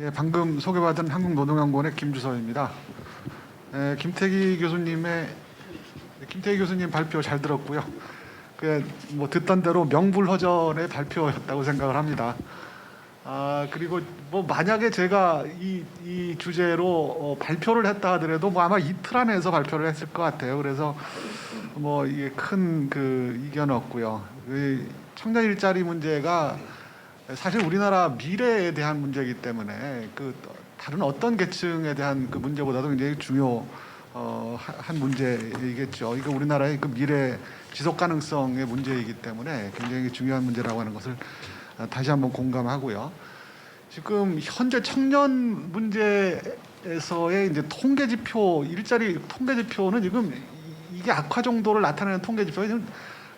예, 방금 소개받은 한국노동연구원의 김주서입니다. 김태기 교수님 발표 잘 들었고요. 뭐 듣던 대로 명불허전의 발표였다고 생각을 합니다. 그리고 뭐 만약에 제가 이 주제로 발표를 했다 하더라도 뭐 아마 이틀 안에서 발표를 했을 것 같아요. 그래서 뭐 이게 큰 이견 없고요. 청년 일자리 문제가 사실 우리나라 미래에 대한 문제이기 때문에 다른 어떤 계층에 대한 문제보다도 굉장히 한 문제이겠죠. 이거 우리나라의 미래 지속 가능성의 문제이기 때문에 굉장히 중요한 문제라고 하는 것을 다시 한번 공감하고요. 지금 현재 청년 문제에서의 이제 통계 지표, 일자리 통계 지표는 지금 이게 악화 정도를 나타내는 통계 지표가 지금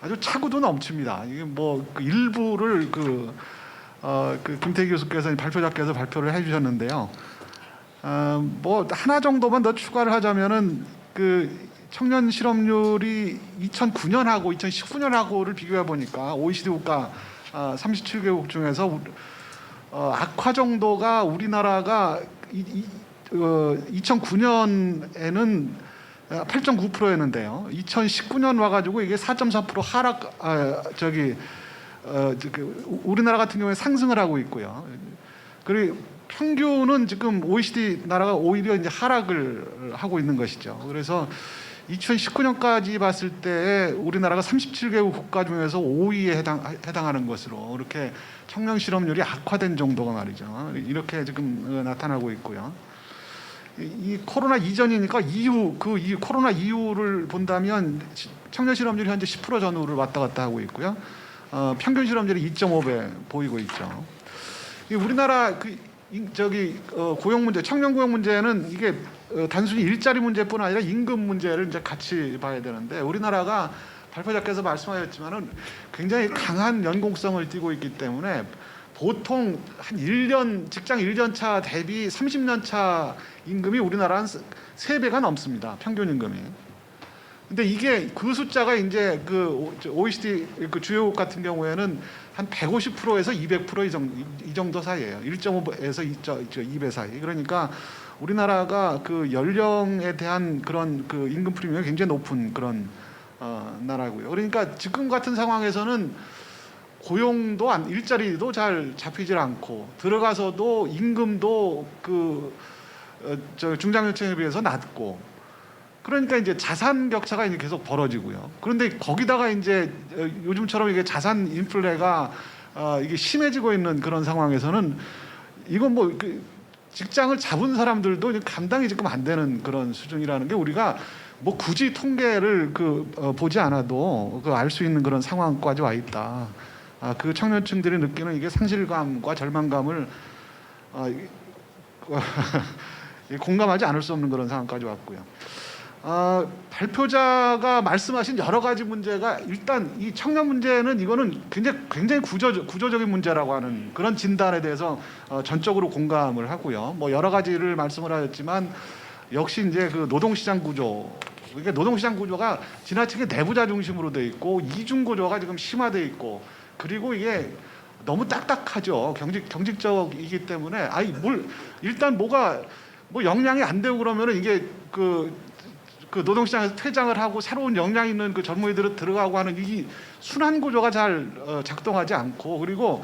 아주 차고도 넘칩니다. 이게 뭐 일부를 김태기 교수께서 발표자께서 발표를 해주셨는데요. 뭐 하나 정도만 더 추가를 하자면은 청년 실업률이 2009년하고 2019년하고를 비교해 보니까 OECD 국가 37개국 중에서 악화 정도가 우리나라가 2009년에는 8.9%였는데요. 2019년 와가지고 이게 4.4% 하락, 우리나라 같은 경우에 상승을 하고 있고요. 그리고 평균은 지금 OECD 나라가 오히려 이제 하락을 하고 있는 것이죠. 그래서 2019년까지 봤을 때 우리나라가 37개국 국가 중에서 5위에 해당하는 것으로 이렇게 청년 실업률이 악화된 정도가 말이죠. 이렇게 지금 나타나고 있고요. 이 코로나 이전이니까 이후 코로나 이후를 본다면 청년 실업률이 현재 10% 전후를 왔다 갔다 하고 있고요. 평균 실업률이 2.5배 보이고 있죠. 우리나라 고용 문제, 청년 고용 문제는 이게 단순히 일자리 문제뿐 아니라 임금 문제를 이제 같이 봐야 되는데 우리나라가 발표자께서 말씀하셨지만은 굉장히 강한 연공성을 띠고 있기 때문에 보통 한 1년 직장 1년 차 대비 30년 차 임금이 우리나라는 3배가 넘습니다. 평균 임금이. 근데 이게 숫자가 이제 OECD 주요국 같은 경우에는 한 150%에서 200% 이 정도 사이예요. 1.5에서 2배 사이. 그러니까 우리나라가 연령에 대한 그런 임금 프리미엄이 굉장히 높은 그런 나라고요. 그러니까 지금 같은 상황에서는 고용도 일자리도 잘 잡히질 않고 들어가서도 임금도 중장년층에 비해서 낮고. 그러니까 이제 자산 격차가 이제 계속 벌어지고요. 그런데 거기다가 이제 요즘처럼 이게 자산 인플레가 이게 심해지고 있는 그런 상황에서는 이건 뭐 직장을 잡은 사람들도 감당이 지금 안 되는 그런 수준이라는 게 우리가 뭐 굳이 통계를 보지 않아도 알 수 있는 그런 상황까지 와 있다. 청년층들이 느끼는 이게 상실감과 절망감을 공감하지 않을 수 없는 그런 상황까지 왔고요. 발표자가 말씀하신 여러 가지 문제가 일단 이 청년 문제는 이거는 굉장히 구조적인 문제라고 하는 그런 진단에 대해서 전적으로 공감을 하고요. 뭐 여러 가지를 말씀을 하셨지만 역시 이제 노동시장 구조, 그러니까 노동시장 구조가 지나치게 내부자 중심으로 돼 있고 이중 구조가 지금 심화돼 있고 그리고 이게 너무 딱딱하죠. 경직적이기 때문에 일단 뭐가 역량이 안 되고 그러면은 이게 노동시장에서 퇴장을 하고 새로운 역량 있는 젊은이들이 들어가고 하는 이 순환 구조가 잘 작동하지 않고 그리고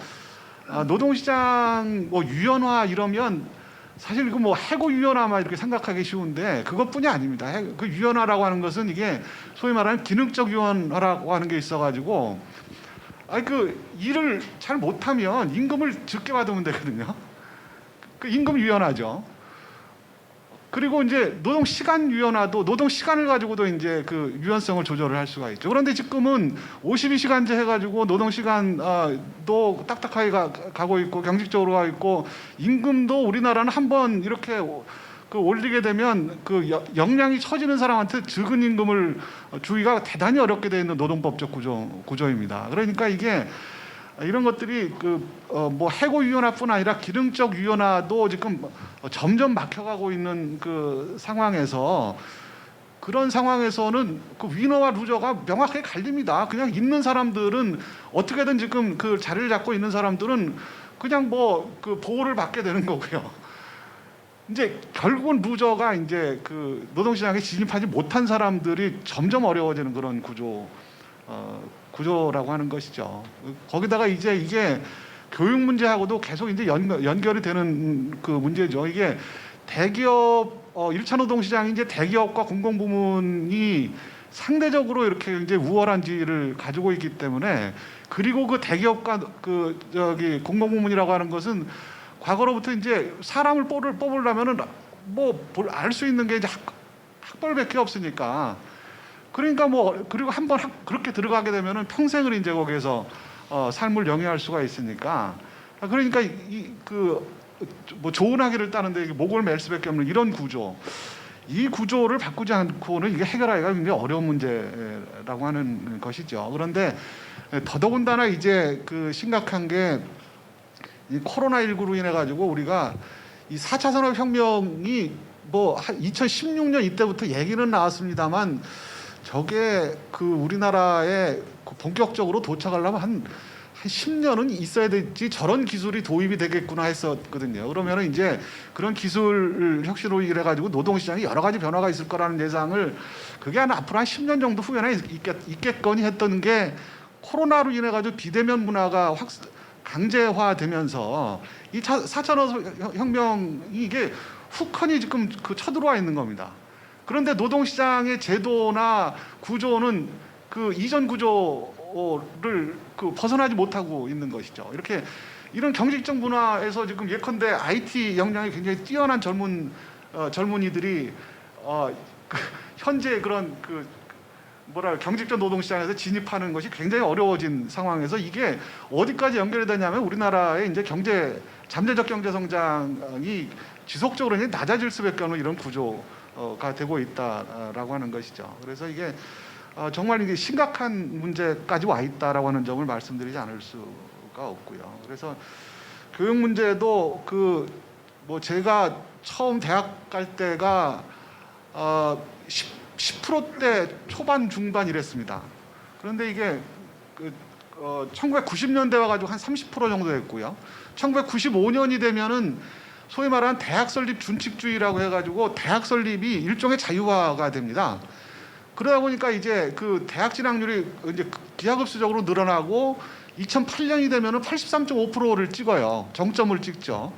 노동시장 유연화 이러면 사실 이거 해고 유연화만 이렇게 생각하기 쉬운데 그것뿐이 아닙니다. 유연화라고 하는 것은 이게 소위 말하는 기능적 유연화라고 하는 게 있어가지고 일을 잘 못하면 임금을 적게 받으면 되거든요. 임금 유연화죠. 그리고 이제 노동 시간 유연화도 노동 시간을 가지고도 이제 유연성을 조절을 할 수가 있죠. 그런데 지금은 52시간제 해가지고 노동 시간도 딱딱하게 가고 있고 경직적으로 가고 있고 임금도 우리나라는 한번 이렇게 올리게 되면 역량이 처지는 사람한테 적은 임금을 주기가 대단히 어렵게 되어 있는 노동법적 구조입니다. 그러니까 이게 이런 것들이 해고 유연화뿐 아니라 기능적 유연화도 지금 점점 막혀가고 있는 상황에서 그런 상황에서는 위너와 루저가 명확하게 갈립니다. 그냥 있는 사람들은 어떻게든 지금 자리를 잡고 있는 사람들은 그냥 뭐 그 보호를 받게 되는 거고요. 이제 결국은 루저가 이제 그 노동시장에 진입하지 못한 사람들이 점점 어려워지는 그런 구조라고 하는 것이죠. 거기다가 이제 이게 교육 문제하고도 계속 이제 연결이 되는 그 문제죠. 이게 대기업 1차 노동시장이 이제 대기업과 공공부문이 상대적으로 이렇게 이제 우월한지를 가지고 있기 때문에, 그리고 그 대기업과 그 공공부문이라고 하는 것은 과거로부터 이제 사람을 뽑으려면은 뭐 알 수 있는 게 이제 학벌밖에 없으니까, 그러니까 뭐 그리고 한번 그렇게 들어가게 되면은 평생을 이제 거기에서 삶을 영위할 수가 있으니까, 그러니까 뭐 좋은 학위를 따는데 목을 맬 수밖에 없는 이런 구조, 이 구조를 바꾸지 않고는 이게 해결하기가 굉장히 어려운 문제라고 하는 것이죠. 그런데 더더군다나 이제 그 심각한 게 이 코로나19로 인해 가지고 우리가 이 4차 산업혁명이 뭐 2016년 이때부터 얘기는 나왔습니다만, 저게 그 우리나라에 본격적으로 도착하려면 한 10년은 있어야 되지 저런 기술이 도입이 되겠구나 했었거든요. 그러면은 이제 그런 기술 혁신으로 인해 가지고 노동시장에 여러 가지 변화가 있을 거라는 예상을, 그게 앞으로 한 10년 정도 후에나 있겠거니 했던 게, 코로나로 인해 가지고 비대면 문화가 강제화되면서 이 4차 혁명이 이게 후커니 지금 그 쳐들어와 있는 겁니다. 그런데 노동시장의 제도나 구조는 그 이전 구조를 벗어나지 못하고 있는 것이죠. 이렇게 이런 경직적 문화에서 지금 예컨대 IT 역량이 굉장히 뛰어난 젊은이들이 현재 그런 경직적 노동시장에서 진입하는 것이 굉장히 어려워진 상황에서, 이게 어디까지 연결이 되냐면 우리나라의 이제 잠재적 경제 성장이 지속적으로 이제 낮아질 수밖에 없는 이런 구조가 되고 있다라고 하는 것이죠. 그래서 이게 정말 이게 심각한 문제까지 와 있다라고 하는 점을 말씀드리지 않을 수가 없고요. 그래서 교육 문제도 뭐 제가 처음 대학 갈 때가 10%대 초반 중반 이랬습니다. 그런데 이게 1990년대 와가지고 한 30% 정도 됐고요. 1995년이 되면은 소위 말하는 대학 설립 준칙주의라고 해가지고 대학 설립이 일종의 자유화가 됩니다. 그러다 보니까 이제 그 대학 진학률이 이제 기하급수적으로 늘어나고 2008년이 되면은 83.5%를 찍어요. 정점을 찍죠.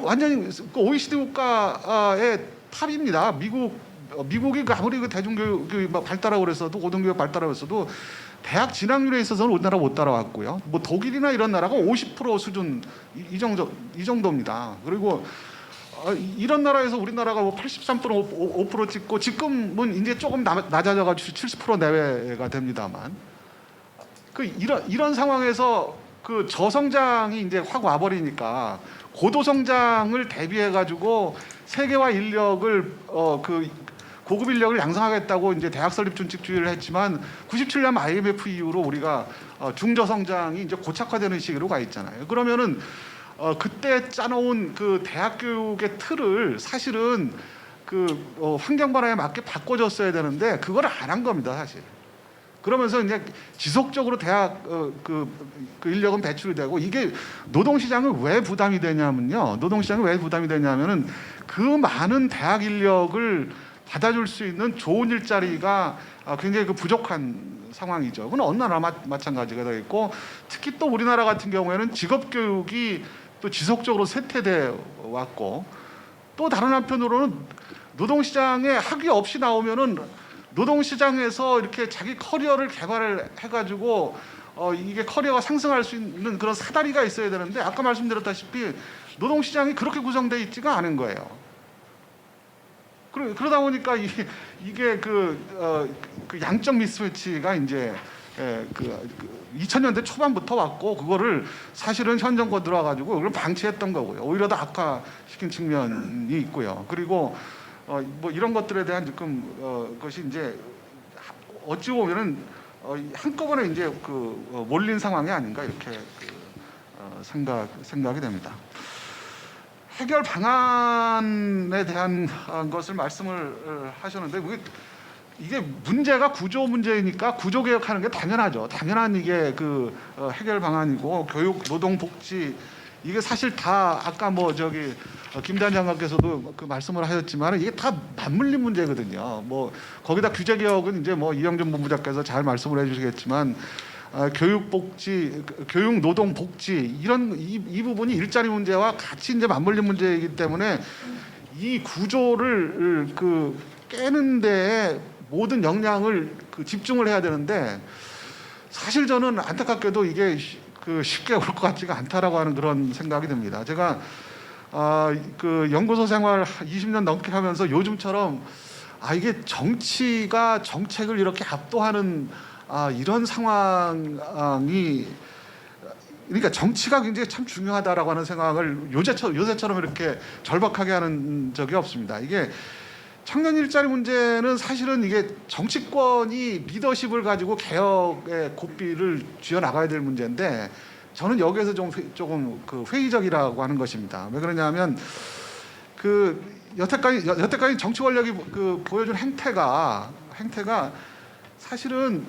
완전히 OECD 국가의 탑입니다. 미국이 아무리 대중교육이 발달하고 그랬어도, 고등교육 발달하고 그랬어도 대학 진학률에 있어서는 우리나라 못 따라왔고요. 뭐 독일이나 이런 나라가 50% 수준 이 정도입니다. 그리고 이런 나라에서 우리나라가 뭐 83.5% 찍고, 지금은 이제 조금 낮아져가지고 70% 내외가 됩니다만, 이런 상황에서 그 저성장이 이제 확 와버리니까 고도성장을 대비해가지고 세계화 인력을 고급 인력을 양성하겠다고 이제 대학 설립 준칙주의를 했지만, 97년 IMF 이후로 우리가 중저성장이 이제 고착화되는 시기로 가 있잖아요. 그러면은 그때 짜놓은 그 대학 교육의 틀을 사실은 환경 변화에 맞게 바꿔줬어야 되는데 그걸 안 한 겁니다, 사실. 그러면서 이제 지속적으로 대학 그 인력은 배출이 되고, 이게 노동시장은 왜 부담이 되냐면요. 노동시장이 왜 부담이 되냐면은 그 많은 대학 인력을 받아줄 수 있는 좋은 일자리가 굉장히 부족한 상황이죠. 그건 어느 나라 마찬가지가 되겠고, 특히 또 우리나라 같은 경우에는 직업교육이 또 지속적으로 쇠퇴돼 왔고, 또 다른 한편으로는 노동시장에 학위 없이 나오면은 노동시장에서 이렇게 자기 커리어를 개발을 해가지고 이게 커리어가 상승할 수 있는 그런 사다리가 있어야 되는데, 아까 말씀드렸다시피 노동시장이 그렇게 구성되어 있지가 않은 거예요. 그러다 보니까 이게 양적 미스매치가 이제 2000년대 초반부터 왔고, 그거를 사실은 현 정권 들어와가지고 그걸 방치했던 거고요. 오히려 더 악화시킨 측면이 있고요. 그리고 뭐 이런 것들에 대한 지금 것이 이제 어찌 보면은 한꺼번에 이제 몰린 상황이 아닌가, 이렇게 생각이 됩니다. 해결 방안에 대한 것을 말씀을 하셨는데, 그게 이게 문제가 구조 문제이니까 구조 개혁하는 게 당연하죠. 당연한 이게 해결 방안이고 교육, 노동, 복지 이게 사실 다 아까 뭐 김단 장관께서도 말씀을 하셨지만 이게 다 맞물린 문제거든요. 뭐 거기다 규제 개혁은 이제 뭐 이영준 본부장께서 잘 말씀을 해주시겠지만 교육, 복지, 교육, 노동, 복지 이런 이 부분이 일자리 문제와 같이 이제 맞물린 문제이기 때문에 이 구조를 깨는 데에 모든 역량을 집중을 해야 되는데 사실 저는 안타깝게도 이게 쉽게 올 것 같지가 않다라고 하는 그런 생각이 듭니다. 제가 연구소 생활 20년 넘게 하면서 요즘처럼 이게 정치가 정책을 이렇게 압도하는 이런 상황이 그러니까 정치가 굉장히 참 중요하다라고 하는 생각을 요새처럼 이렇게 절박하게 하는 적이 없습니다. 이게 청년 일자리 문제는 사실은 이게 정치권이 리더십을 가지고 개혁의 고삐를 쥐어 나가야 될 문제인데 저는 여기에서 조금 회의적이라고 하는 것입니다. 왜 그러냐면 여태까지 정치 권력이 보여준 행태가 사실은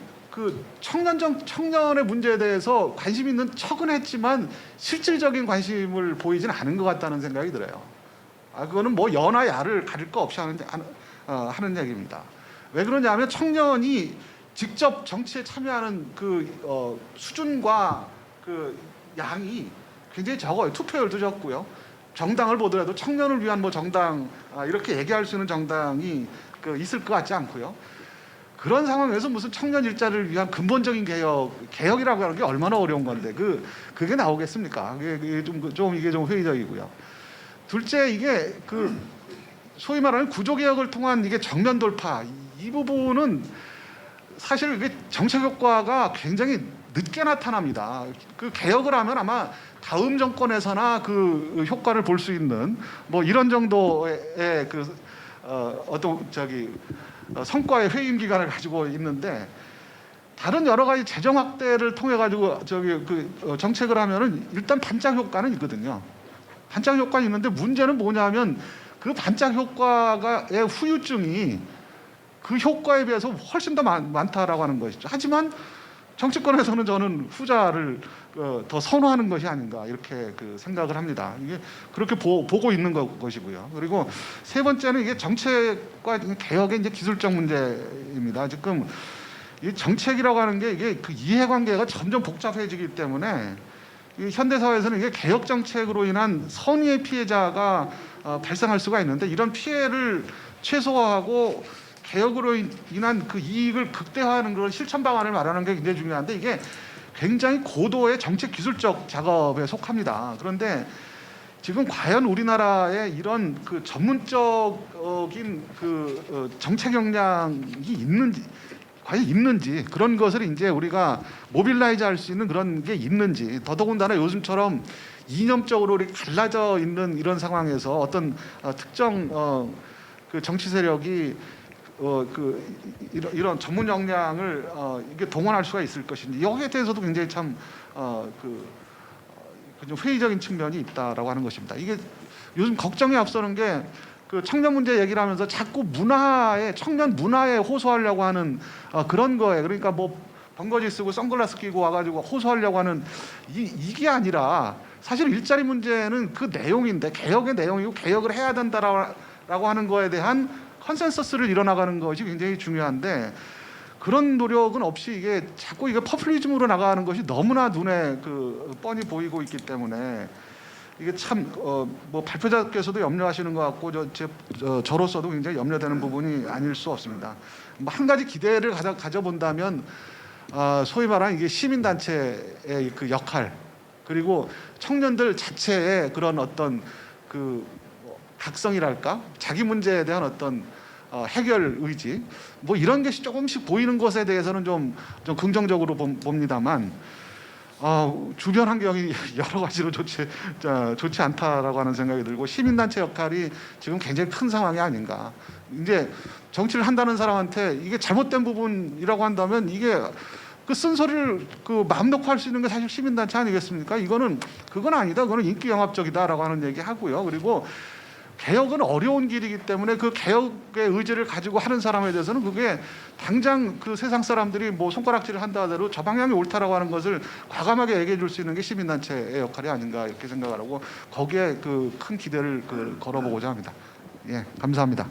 청년의 문제에 대해서 관심 있는 척은 했지만 실질적인 관심을 보이지는 않은 것 같다는 생각이 들어요. 그거는 뭐 여나 야를 가릴 거 없이 하는 얘기입니다. 왜 그러냐면 청년이 직접 정치에 참여하는 수준과 양이 굉장히 적어요. 투표율도 적고요. 정당을 보더라도 청년을 위한 뭐 정당 이렇게 얘기할 수 있는 정당이 있을 것 같지 않고요. 그런 상황에서 무슨 청년 일자리를 위한 근본적인 개혁이라고 하는 게 얼마나 어려운 건데 그게 나오겠습니까? 이게 좀 회의적이고요. 둘째 이게 소위 말하는 구조 개혁을 통한 이게 정면 돌파 이 부분은 사실 이게 정책 효과가 굉장히 늦게 나타납니다. 개혁을 하면 아마 다음 정권에서나 효과를 볼 수 있는 뭐 이런 정도의 성과의 회임 기간을 가지고 있는데 다른 여러 가지 재정 확대를 통해 가지고 정책을 하면은 일단 반짝 효과는 있거든요. 반짝 효과는 있는데 문제는 뭐냐면 그 반짝 효과의 후유증이 그 효과에 비해서 훨씬 더 많다라고 하는 것이죠. 하지만 정치권에서는 저는 후자를 더 선호하는 것이 아닌가 이렇게 생각을 합니다. 이게 그렇게 보고 있는 것이고요. 그리고 세 번째는 이게 정책과 개혁의 이제 기술적 문제입니다. 지금 이 정책이라고 하는 게 이게 이해관계가 점점 복잡해지기 때문에 이 현대 사회에서는 이게 개혁 정책으로 인한 선의의 피해자가 발생할 수가 있는데 이런 피해를 최소화하고 개혁으로 인한 이익을 극대화하는 그런 실천 방안을 말하는 게 굉장히 중요한데 이게 굉장히 고도의 정책 기술적 작업에 속합니다. 그런데 지금 과연 우리나라에 이런 전문적인 정책 역량이 과연 있는지 그런 것을 이제 우리가 모빌라이즈 할 수 있는 그런 게 있는지 더더군다나 요즘처럼 이념적으로 이렇게 갈라져 있는 이런 상황에서 어떤 특정 정치 세력이 이런 전문 역량을 이게 동원할 수가 있을 것인지 여기에 대해서도 굉장히 참 회의적인 측면이 있다라고 하는 것입니다. 이게 요즘 걱정이 앞서는 게 청년 문제 얘기를 하면서 자꾸 청년 문화에 호소하려고 하는 그런 거에 그러니까 뭐 번거지 쓰고 선글라스 끼고 와가지고 호소하려고 하는 이게 아니라 사실 일자리 문제는 그 내용인데 개혁의 내용이고 개혁을 해야 된다라고 하는 거에 대한 컨센서스를 이뤄나가는 것이 굉장히 중요한데 그런 노력은 없이 이게 자꾸 퍼퓰리즘으로 나가는 것이 너무나 눈에 뻔히 보이고 있기 때문에 이게 참 뭐 발표자께서도 염려하시는 것 같고 저로서도 굉장히 염려되는 부분이 아닐 수 없습니다. 뭐 한 가지 기대를 가져본다면 소위 말하는 이게 시민단체의 역할 그리고 청년들 자체의 그런 어떤 각성이랄까 자기 문제에 대한 어떤 해결 의지 뭐 이런 것이 조금씩 보이는 것에 대해서는 좀 긍정적으로 봅니다만 주변 환경이 여러 가지로 좋지 않다라고 하는 생각이 들고 시민단체 역할이 지금 굉장히 큰 상황이 아닌가. 이제 정치를 한다는 사람한테 이게 잘못된 부분이라고 한다면 이게 쓴소리를 마음 놓고 할 수 있는 게 사실 시민단체 아니겠습니까? 그건 아니다. 그거는 인기 영합적이다라고 하는 얘기 하고요. 그리고 개혁은 어려운 길이기 때문에 그 개혁의 의지를 가지고 하는 사람에 대해서는 그게 당장 그 세상 사람들이 뭐 손가락질을 한다 하더라도 저 방향이 옳다라고 하는 것을 과감하게 얘기해 줄 수 있는 게 시민단체의 역할이 아닌가 이렇게 생각을 하고 거기에 그 큰 기대를 걸어보고자 합니다. 예, 감사합니다.